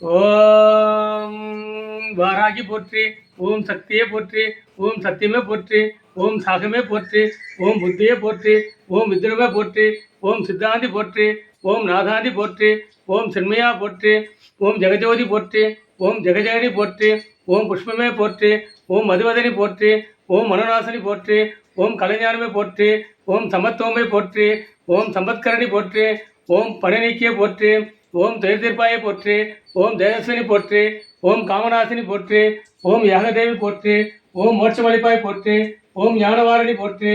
ஓம் வாராகி போற்றி, ஓம் சக்தியே போற்றி, ஓம் சத்தியமே போற்றி, ஓம் சாகமே போற்றி, ஓம் புத்தியே போற்றி, ஓம் வித்ருவே போற்றி, ஓம் சித்தாந்தி போற்றி, ஓம் நாதாந்தி போற்றி, ஓம் சென்மையா போற்றி, ஓம் ஜெகஜோதி போற்றி, ஓம் ஜெகஜகனி போற்றி, ஓம் புஷ்பமே போற்றி, ஓம் மதுவதனி போற்றி, ஓம் மனோநாசனி போற்றி, ஓம் கலைஞானமே போற்றி, ஓம் சமத்துவமே போற்றி, ஓம் சம்பத்கரணி போற்றி, ஓம் பணிநீக்கிய போற்றி, ஓம் துயர்தீர்ப்பாயை போற்றி, ஓம் தேஜஸ்வினி போற்றி, ஓம் காமநாசினி போற்றி, ஓம் யாகதேவி போற்றி, ஓம் மோட்சமளிப்பாய் போற்றி, ஓம் ஞானவாரணி போற்றி,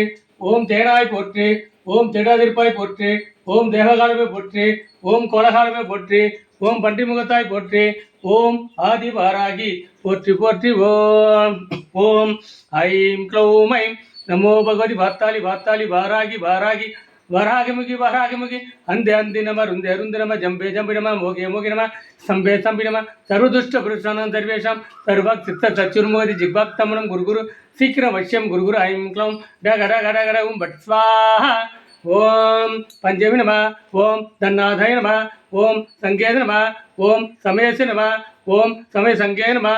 ஓம் தேனாய் போற்றி, ஓம் திடாதிர்ப்பாய் போற்றி, ஓம் தேவகாலமே போற்றி, ஓம் கோலகாலமே போற்றி, ஓம் பண்டிமுகத்தாய் போற்றி, ஓம் ஆதி வாராகி போற்றி போற்றி. ஓம் ஓம் ஐம் க்ளௌம் ஐம் நமோ பகவதி வாத்தாளி வாத்தாளி வாராகி வாராகி வராகமுகி வராகமுகி அந்தே அந்தி நம ருந்தே அருந்தி நம ஜம்பே ஜம்பி நம மோகே மோகி நம சம்பே சம்பி நம சர்வதுஷ்ட புருஷானாம் சர்வேஷாம் சர்வாக் சித்த சச்சுர்மோதி ஜிக்பாக் தமனம் குருகுரு சீக்கிரம் வஷ்யம் குருகுரு ஐம் க்ளௌம் ட கட கட கட உம் பட் ஸ்வாஹா. ஓம் பஞ்சமி நம, ஓம் தன்னாதாய நம, ஓம் சங்கேத நம, ஓம் சமயச நம, ஓம் சமய சங்கே நம,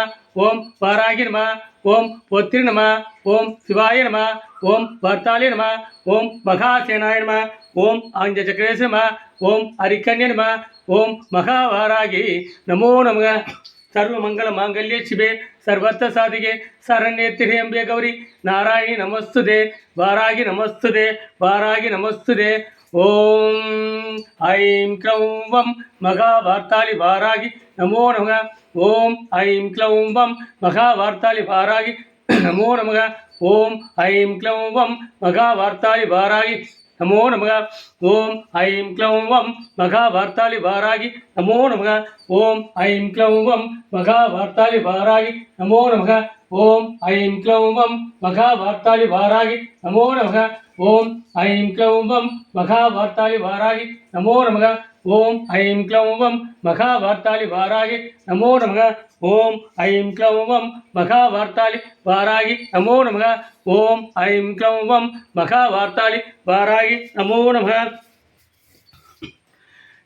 ஓம் வாராகி நம, ஓம் பொத்திரி நம, ஓம் சிவாய நம, ஓம் வார்த்தாலய நம, ஓம் மகாசேனாய நம, ஓம் ஆஞ்சசக்கரேச நம, ஓம் அரிக்கன்ய நம, ஓம் மகாவாராகி நமோ நமக. சர்வமங்கல மாங்கல்யே சிவே சர்வத்த சாதிகே சரண்யே திரியம்பே கௌரி நாராயணி நமஸ்துதே வாராகி நமஸ்துதே வாராகி நமஸ்துதே. ஓம் ஐம் க்ளௌம் வம் மகாவார்த்தாளி வாராகி நமோ நமக. ஓம் ஐம் க்ளௌம் வம் மகாவார்த்தாளி வாராகி நமோ நமக. ஓம் ஐம் க்ளௌம் வம் மகாவார்த்தாளி வாராகி நமோ நமக. ஓம் ஐம் க்ளௌம் வம் மகாவார்த்தாளி வாராகி நமோ நமக. ஓம் ஐம் க்ளௌம் வம் மகாவார்த்தாளி வாராகி நமோ நமக. ஓம் ஐம் க்ளௌம் வம் மகாவார்த்தாளி வாராகி நமோ நமக. ஓம் ஐம் க்ளௌம் வம் மகாவார்த்தாளி வாராகி நமோ நமக. ஓம் ஐம் க்ளௌம் வம் மகாவார்த்தாளி வாராகி நமோ நமக. ஓம் ஐம் க்ளௌம் வம் மகாவார்த்தாளி வாராகி நமோ நமக. ஓம் ஐம் க்ளௌம் வம் மகாவார்த்தாளி வாராகி நமோ நமக.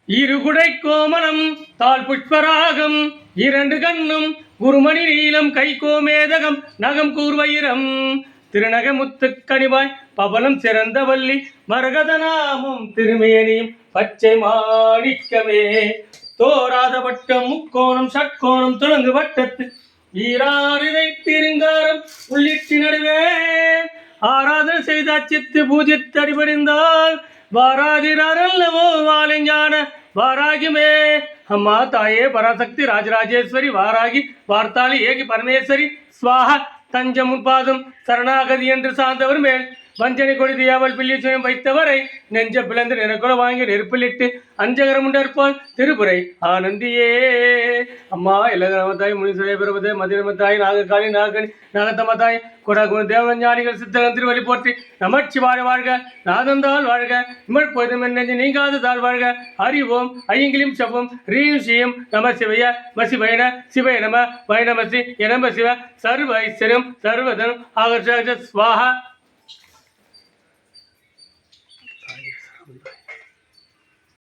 இருகுடை கோமலம் தாழ் புஷ்பராகம் இரண்டு கண்ணும் குருமணி நீலம் கை கோமேதகம் நகம் கூர்வயிரம் திருநகமுத்து கனிவாய் பவனம் சிறந்த வள்ளி மரகதநாமம் திருமேனியும் பச்சை மாணிக்கமே தோராத வட்டம் முக்கோணம் ஷட்கோணம் துலங்கு வட்டத்து ஈராரிதை திருங்காரம் உள்ளிட்டு நடுவே ஆராதனை செய்த அச்சித்து பூஜித்து அடிபடிந்தால் வாராதிரல்லவோ வாலிஞான வாராகிமே. அம்மா தாயே பராசக்தி ராஜராஜேஸ்வரி வாராகி வார்த்தாளி ஏகி பரமேஸ்வரி ஸ்வாஹா. தஞ்சமுன் பாதம் சரணாகதி என்று சார்ந்தவர் மேல் வஞ்சனை கொடிது அவள் பில்லிச்சுயம் வைத்தவரை நெஞ்ச பிளந்து நிறக்குல வாங்கி நெருப்பிலிட்டு அஞ்சகரம் உண்டற்பால் திருப்புரை ஆனந்தியே. அம்மா எல்லாதாய் முனீஸ்வரே பிரபதே மதிரமத்தாய் நாககாளி நாகனி நாகத்தமத்தாய் கொடகுண தேவஞானிகள் சித்தகன் திருவள்ளி போற்றி நமச்சிவாழ வாழ்க நாதந்தால் வாழ்க இமல் பொய்தும் நெஞ்சு நீங்காததால் வாழ்க. அறிவோம் ஐயங்கிலும் செவ்வும் ரீம் ஸ்ரீம் நம சிவய மசிவயன சிவய நம வைணமசி எனம சிவ சர்வ ஐஸ்வர்யம் சர்வதனம் ஆகர்ஷ ஸ்வாஹா.